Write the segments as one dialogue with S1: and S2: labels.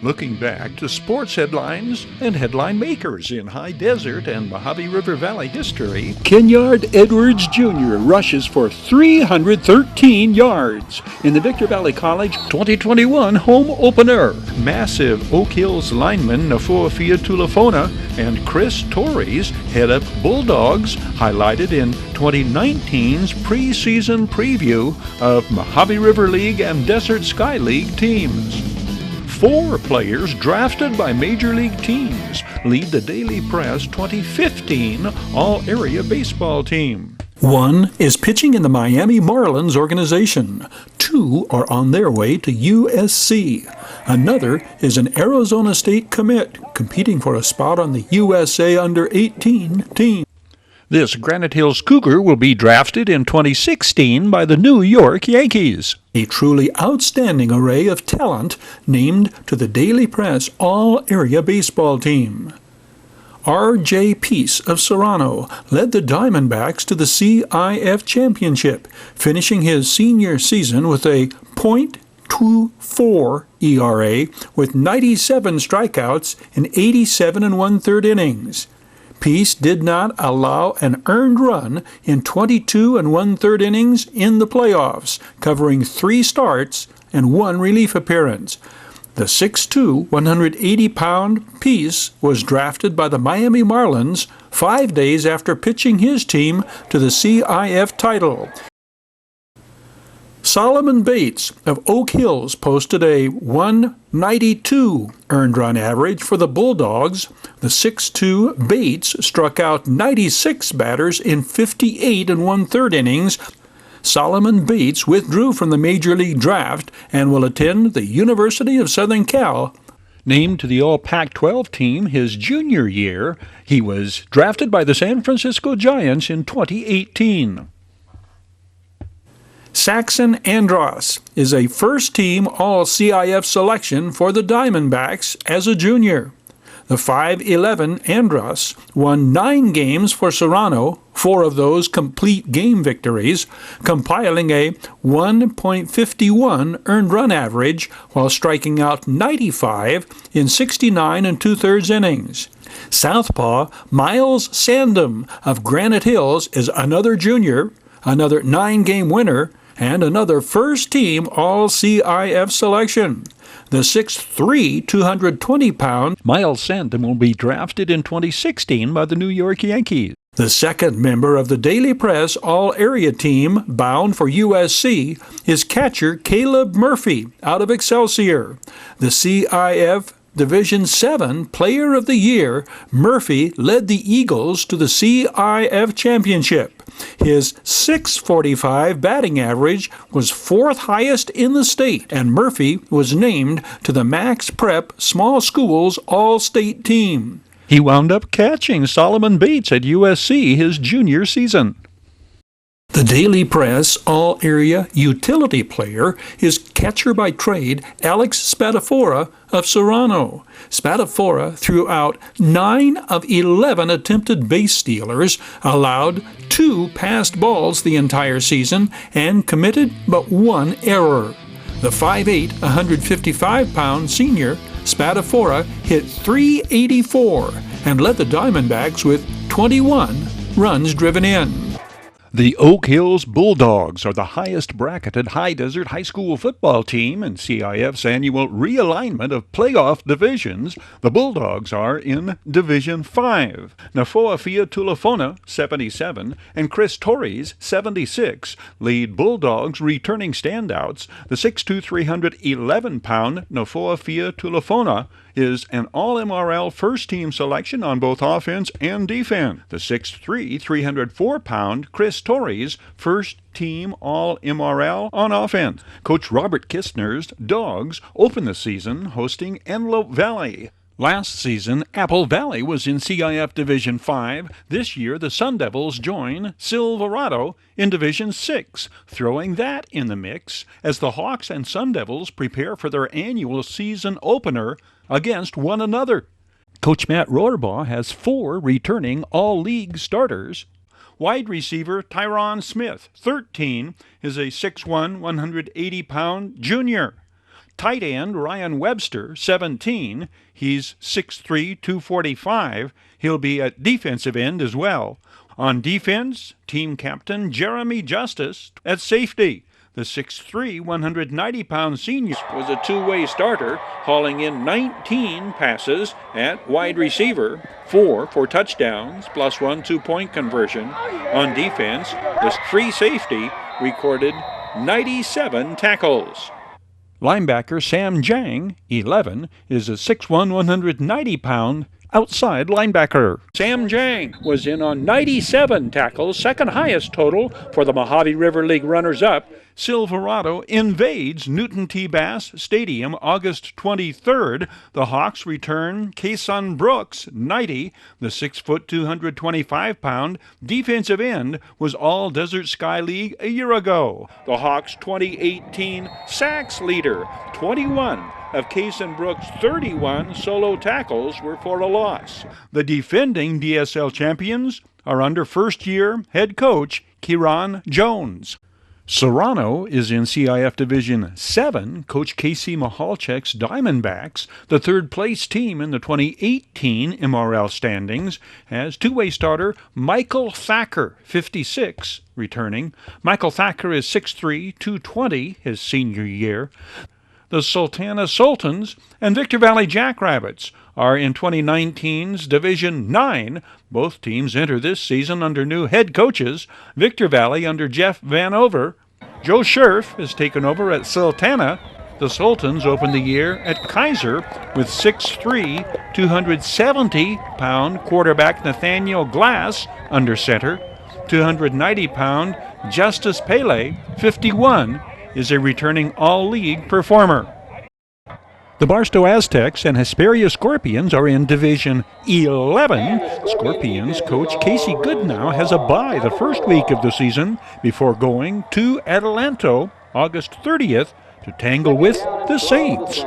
S1: Looking back to sports headlines and headline makers in High Desert and Mojave River Valley history, Kenyard Edwards Jr. rushes for 313 yards in the Victor Valley College 2021 home opener. Massive Oak Hills lineman Nafuafia Tulafona and Chris Torres head up Bulldogs, highlighted in 2019's preseason preview of Mojave River League and Desert Sky League teams. 4 players drafted by major league teams lead the Daily Press 2015 All-Area Baseball team.
S2: 1 is pitching in the Miami Marlins organization. 2 are on their way to USC. Another is an Arizona State commit competing for a spot on the USA Under-18 team.
S1: This Granite Hills Cougar will be drafted in 2016 by the New York Yankees.
S2: A truly outstanding array of talent named to the Daily Press All-Area Baseball team. R.J. Peace of Serrano led the Diamondbacks to the CIF Championship, finishing his senior season with a .24 ERA with 97 strikeouts in 87 1/3 innings. Peace did not allow an earned run in 22 1/3 innings in the playoffs, covering 3 starts and 1 relief appearance. The 6'2", 180-pound Peace was drafted by the Miami Marlins 5 days after pitching his team to the CIF title. Solomon Bates of Oak Hills posted a 192 earned run average for the Bulldogs. The 6'2" Bates struck out 96 batters in 58 1/3 innings. Solomon Bates withdrew from the Major League draft and will attend the University of Southern Cal.
S1: Named to the All-Pac-12 team his junior year, he was drafted by the San Francisco Giants in 2018.
S2: Saxon Andros is a first-team All-CIF selection for the Diamondbacks as a junior. The 5'11" Andros won 9 games for Serrano, 4 of those complete game victories, compiling a 1.51 earned run average while striking out 95 in 69 2/3 innings. Southpaw Miles Sandom of Granite Hills is another junior, another 9-game winner, and another first-team All-CIF selection. The 6'3", 220-pound
S1: Miles Sandom will be drafted in 2016 by the New York Yankees.
S2: The second member of the Daily Press All-Area team bound for USC is catcher Caleb Murphy out of Excelsior. The CIF Division VII Player of the Year, Murphy led the Eagles to the CIF Championship. His .645 batting average was 4th highest in the state, and Murphy was named to the Max Prep Small Schools All-State team.
S1: He wound up catching Solomon Bates at USC his junior season.
S2: The Daily Press All-Area Utility Player is catcher by trade Alex Spadafora of Serrano. Spadafora threw out 9 of 11 attempted base stealers, allowed 2 passed balls the entire season, and committed but 1 error. The 5'8", 155-pound senior Spadafora hit .384 and led the Diamondbacks with 21 runs driven in.
S1: The Oak Hills Bulldogs are the highest-bracketed High Desert high school football team in CIF's annual realignment of playoff divisions. The Bulldogs are in Division 5. Nafuafia Tulafona, 77, and Chris Torres, 76, lead Bulldogs returning standouts. The 6'2", 311-pound Nafuafia Tulafona is an All-MRL first-team selection on both offense and defense. The 6'3", 304-pound Chris Torres, first-team All-MRL on offense. Coach Robert Kistner's Dogs opened the season hosting Antelope Valley. Last season, Apple Valley was in CIF Division 5. This year, the Sun Devils join Silverado in Division 6, throwing that in the mix as the Hawks and Sun Devils prepare for their annual season opener against one another. Coach Matt Rohrbaugh has 4 returning all-league starters. Wide receiver Tyron Smith, 13, is a 6'1", 180-pound junior. Tight end Ryan Webster, 17. He's 6'3", 245. He'll be at defensive end as well. On defense, team captain Jeremy Justice at safety. The 6'3", 190-pound senior was a two-way starter, hauling in 19 passes at wide receiver, 4 for touchdowns, plus 1 two-point conversion. On defense, the free safety recorded 97 tackles. Linebacker Sam Jang, 11, is a 6'1", 190-pound outside linebacker. Sam Jang was in on 97 tackles, second highest total for the Mojave River League runners-up. Silverado invades Newton T. Bass Stadium August 23rd. The Hawks return Kason Brooks, 90. The 6', 225-pound defensive end was all Desert Sky League a year ago. The Hawks' 2018 sacks leader, 21 of Kason Brooks' 31 solo tackles were for a loss. The defending DSL champions are under first-year head coach Kieran Jones. Serrano is in CIF Division 7. Coach Casey Mahalchek's Diamondbacks, the third-place team in the 2018 MRL standings, has two-way starter Michael Thacker, 56, returning. Michael Thacker is 6'3", 220 his senior year. The Sultana Sultans and Victor Valley Jackrabbits are in 2019's Division 9. Both teams enter this season under new head coaches. Victor Valley under Jeff Vanover. Joe Scherf has taken over at Sultana. The Sultans opened the year at Kaiser with 6'3", 270-pound quarterback Nathaniel Glass under center. 290-pound Justice Pele, 51, is a returning all-league performer. The Barstow Aztecs and Hesperia Scorpions are in Division 11. Scorpions coach Casey Goodnow has a bye the first week of the season before going to Adelanto August 30th to tangle with the Saints.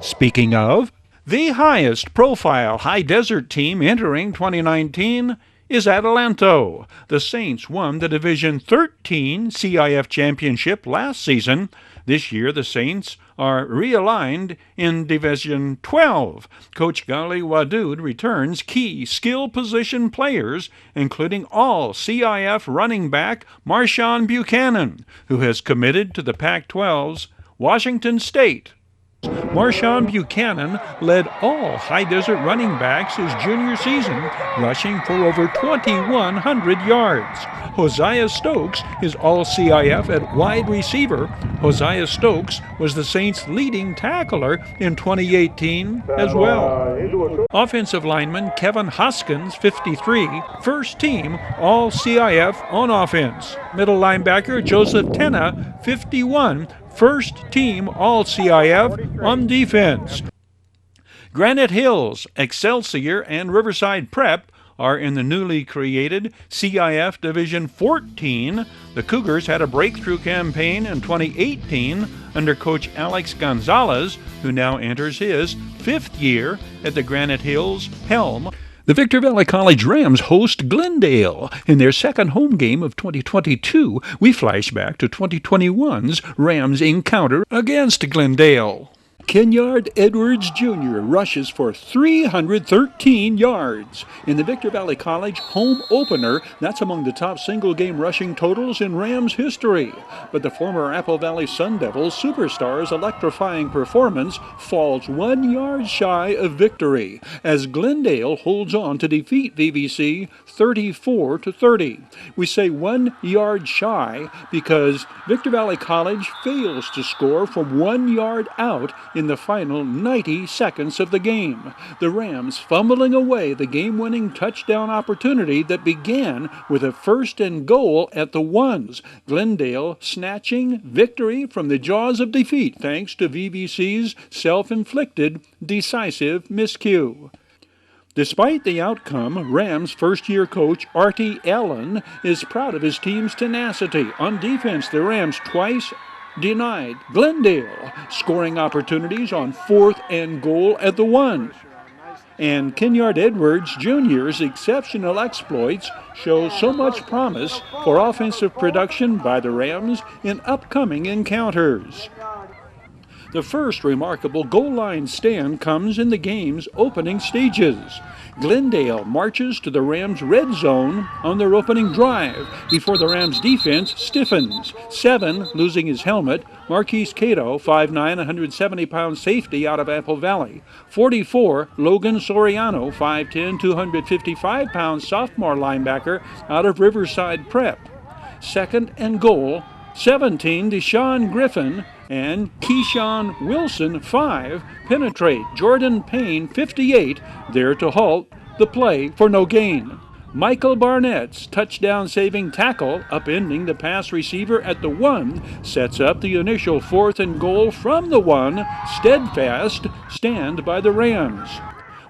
S1: Speaking of, the highest profile high desert team entering 2019 is Adelanto. The Saints won the Division 13 CIF championship last season. This year, the Saints are realigned in Division 12. Coach Gali Wadud returns key skill position players, including all CIF running back Marshawn Buchanan, who has committed to the Pac-12's Washington State. Marshawn Buchanan led all high desert running backs his junior season, rushing for over 2,100 yards. Hosea Stokes is all CIF at wide receiver. Hosea Stokes was the Saints' leading tackler in 2018 as well. Offensive lineman Kevin Hoskins, 53, first team all CIF on offense. Middle linebacker Joseph Tenna, 51, first team All-CIF on defense. Granite Hills, Excelsior, and Riverside Prep are in the newly created CIF Division 14. The Cougars had a breakthrough campaign in 2018 under Coach Alex Gonzalez, who now enters his 5th year at the Granite Hills helm. The Victor Valley College Rams host Glendale in their second home game of 2022. We flash back to 2021's Rams encounter against Glendale. Kenyard Edwards Jr. rushes for 313 yards. In the Victor Valley College home opener, that's among the top single-game rushing totals in Rams history. But the former Apple Valley Sun Devils superstar's electrifying performance falls 1 yard shy of victory as Glendale holds on to defeat VVC 34-30. We say 1 yard shy because Victor Valley College fails to score from 1 yard out in the final 90 seconds of the game. The Rams fumbling away the game-winning touchdown opportunity that began with a 1st and goal at the ones. Glendale snatching victory from the jaws of defeat thanks to VVC's self-inflicted decisive miscue. Despite the outcome, Rams first-year coach Artie Allen is proud of his team's tenacity. On defense, the Rams twice denied Glendale scoring opportunities on 4th and goal at the 1. And Kenyard Edwards Jr.'s exceptional exploits show so much promise for offensive production by the Rams in upcoming encounters.
S2: The first remarkable goal line stand comes in the game's opening stages. Glendale marches to the Rams' red zone on their opening drive before the Rams' defense stiffens. 7, losing his helmet, Marquise Cato, 5'9", 170-pound safety out of Apple Valley. 44, Logan Soriano, 5'10", 255-pound sophomore linebacker out of Riverside Prep. Second and goal, 17, Deshaun Griffin and Keyshawn Wilson, 5, penetrate. Jordan Payne, 58, there to halt the play for no gain. Michael Barnett's touchdown-saving tackle, upending the pass receiver at the 1, sets up the initial 4th and goal from the 1, steadfast stand by the Rams.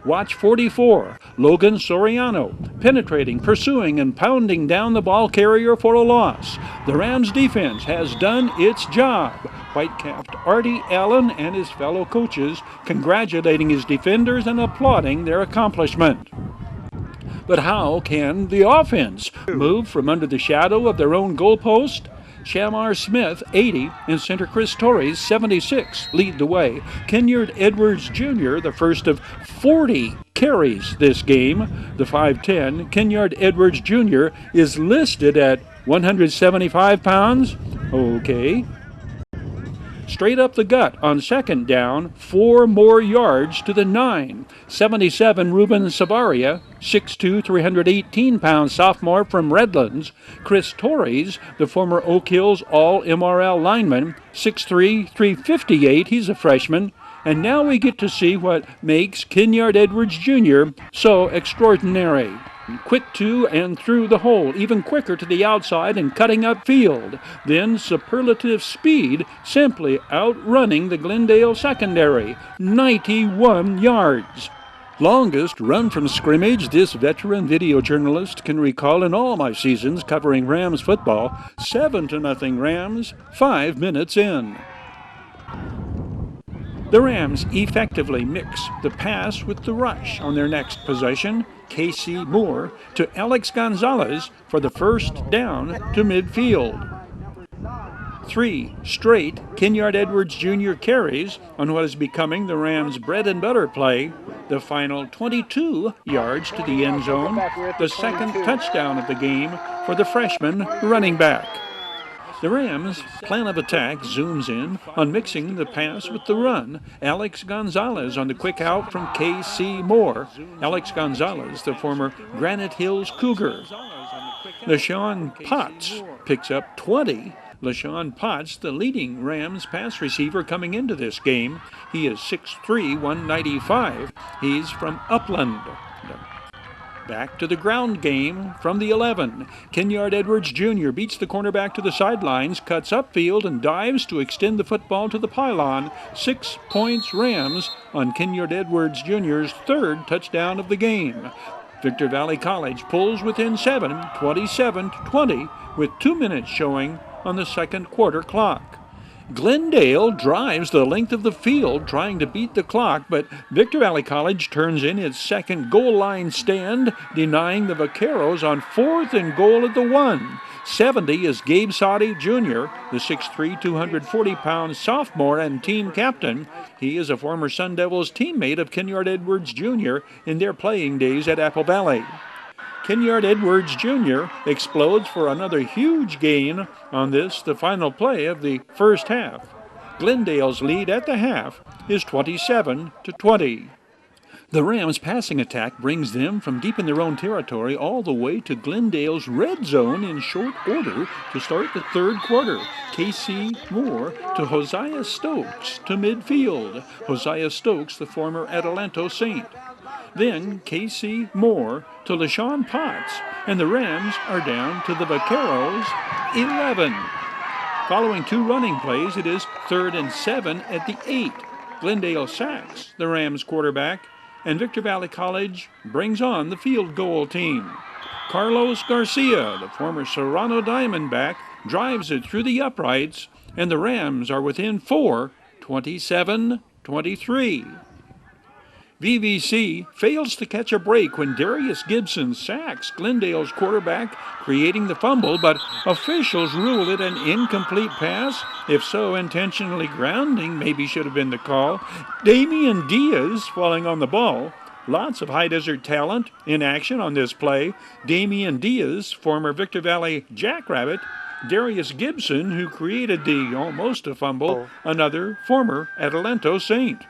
S2: Watch 44, Logan Soriano, penetrating, pursuing, and pounding down the ball carrier for a loss. The Rams defense has done its job. White-capped Artie Allen and his fellow coaches congratulating his defenders and applauding their accomplishment. But how can the offense move from under the shadow of their own goalpost? Shamar Smith, 80, and center Chris Torres, 76, lead the way. Kenyard Edwards Jr., the first of 40 carries this game. The 5'10", Kenyard Edwards Jr. is listed at 175 pounds. Okay. Straight up the gut on second down, 4 more yards to the 9. 77, Ruben Savaria, 6'2", 318-pound sophomore from Redlands. Chris Torres, the former Oak Hills All-MRL lineman, 6'3", 358, he's a freshman. And now we get to see what makes Kenyard Edwards Jr. so extraordinary. Quick to and through the hole, even quicker to the outside and cutting upfield. Then superlative speed, simply outrunning the Glendale secondary, 91 yards. Longest run from scrimmage this veteran video journalist can recall in all my seasons covering Rams football. 7-0 Rams, 5 minutes in. The Rams effectively mix the pass with the rush on their next possession. Casey Moore to Alex Gonzalez for the first down to midfield. 3 straight Kenyard Edwards Jr. carries on what is becoming the Rams' bread and butter play. The final 22 yards to the end zone, the second touchdown of the game for the freshman running back. The Rams' plan of attack zooms in on mixing the pass with the run. Alex Gonzalez on the quick out from K.C. Moore. Alex Gonzalez, the former Granite Hills Cougar. LaShawn Potts picks up 20. LaShawn Potts, the leading Rams pass receiver coming into this game. He is 6'3", 195. He's from Upland. Back to the ground game from the 11. Kenyard Edwards Jr. beats the cornerback to the sidelines, cuts upfield, and dives to extend the football to the pylon. 6 points Rams on Kenyard Edwards Jr.'s 3rd touchdown of the game. Victor Valley College pulls within 7, 27-20, with 2 minutes showing on the second quarter clock. Glendale drives the length of the field trying to beat the clock, but Victor Valley College turns in its second goal line stand, denying the Vaqueros on 4th and goal at the 1. 70 is Gabe Sadi Jr., the 6'3", 240-pound sophomore and team captain. He is a former Sun Devils teammate of Kenyard Edwards Jr. in their playing days at Apple Valley. Kenyard Edwards Jr. explodes for another huge gain on this, the final play of the first half. Glendale's lead at the half is 27-20. The Rams' passing attack brings them from deep in their own territory all the way to Glendale's red zone in short order to start the third quarter. Casey Moore to Hosea Stokes to midfield. Hosea Stokes, the former Adelanto Saint. Then Casey Moore to LaShawn Potts, and the Rams are down to the Vaqueros' 11. Following 2 running plays, it is 3rd and 7 at the 8. Glendale sacks the Rams quarterback, and Victor Valley College brings on the field goal team. Carlos Garcia, the former Serrano Diamondback, drives it through the uprights, and the Rams are within 4, 27-23.
S1: VVC fails to catch a break when Darius Gibson sacks Glendale's quarterback, creating the fumble, but officials ruled it an incomplete pass. If so, intentionally grounding maybe should have been the call. Damian Diaz falling on the ball. Lots of high desert talent in action on this play. Damian Diaz, former Victor Valley Jackrabbit. Darius Gibson, who created the almost a fumble, another former Adelanto Saint.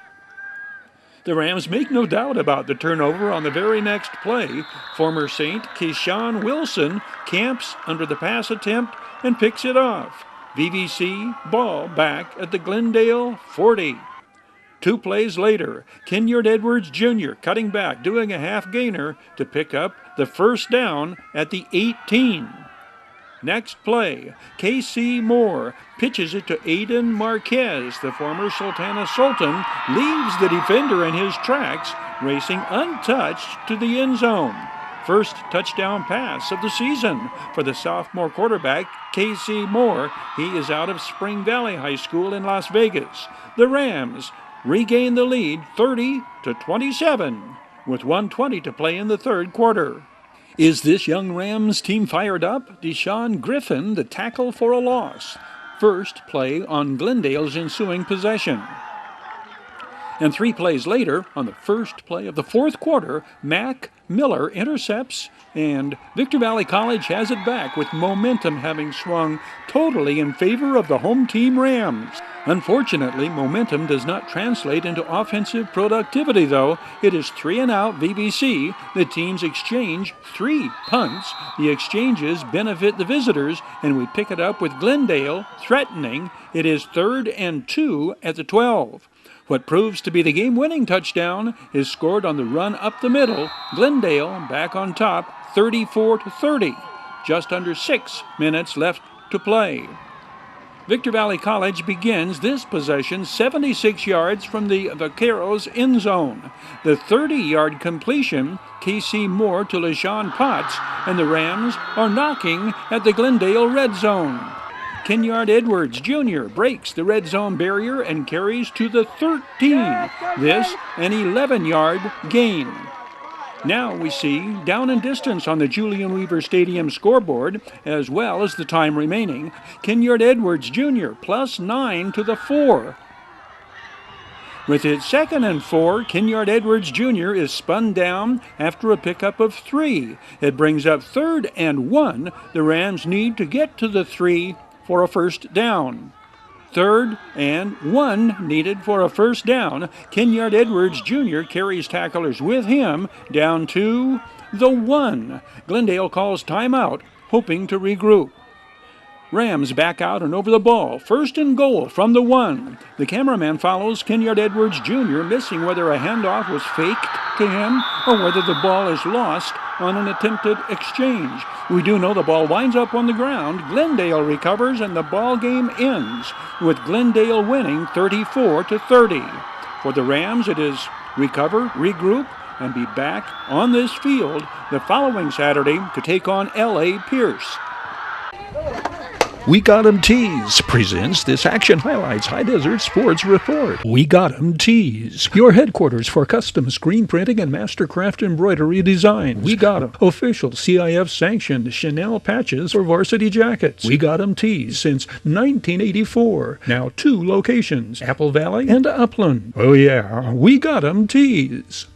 S1: The Rams make no doubt about the turnover on the very next play. Former Saint Keyshawn Wilson camps under the pass attempt and picks it off. VVC ball back at the Glendale 40. 2 plays later, Kenyard Edwards Jr. cutting back, doing a half gainer to pick up the first down at the 18. Next play, K.C. Moore pitches it to Aiden Marquez. The former Sultana Sultan leaves the defender in his tracks, racing untouched to the end zone. First touchdown pass of the season for the sophomore quarterback, K.C. Moore. He is out of Spring Valley High School in Las Vegas. The Rams regain the lead 30-27 with 1:20 to play in the third quarter. Is this young Rams team fired up? Deshaun Griffin, the tackle for a loss. First play on Glendale's ensuing possession. And 3 plays later, on the first play of the fourth quarter, Mac Miller intercepts, and Victor Valley College has it back with momentum having swung totally in favor of the home team Rams. Unfortunately, momentum does not translate into offensive productivity, though. It is 3-and-out VVC. The teams exchange 3 punts. The exchanges benefit the visitors, and we pick it up with Glendale threatening. It is 3rd and 2 at the 12. What proves to be the game-winning touchdown is scored on the run up the middle. Glendale back on top, 34-30. Just under 6 minutes left to play. Victor Valley College begins this possession 76 yards from the Vaqueros end zone. The 30-yard completion, K.C. Moore to LaShawn Potts, and the Rams are knocking at the Glendale red zone. Kenyard Edwards Jr. breaks the red zone barrier and carries to the 13. This, an 11-yard gain. Now we see down and distance on the Julian Weaver Stadium scoreboard, as well as the time remaining. Kenyard Edwards Jr. +9 to the 4. With it 2nd and 4, Kenyard Edwards Jr. is spun down after a pickup of 3. It brings up 3rd and 1. The Rams need to get to the 3 for a first down. 3rd and 1 needed for a first down. Kenyard Edwards Jr. carries tacklers with him down to the 1. Glendale calls timeout, hoping to regroup. Rams back out and over the ball. 1st and goal from the 1. The cameraman follows Kenyard Edwards Jr., missing whether a handoff was faked to him or whether the ball is lost on an attempted exchange. We do know the ball winds up on the ground. Glendale recovers and the ball game ends with Glendale winning 34-30. For the Rams, it is recover, regroup, and be back on this field the following Saturday to take on L.A. Pierce.
S2: WeGotEm Tees presents this Action Highlights High Desert Sports Report. WeGotEm Tees, your headquarters for custom screen printing and mastercraft embroidery designs. WeGotEm, official CIF-sanctioned Chanel patches for varsity jackets. WeGotEm Tees since 1984. Now 2 locations, Apple Valley and Upland. Oh yeah, WeGotEm Tees.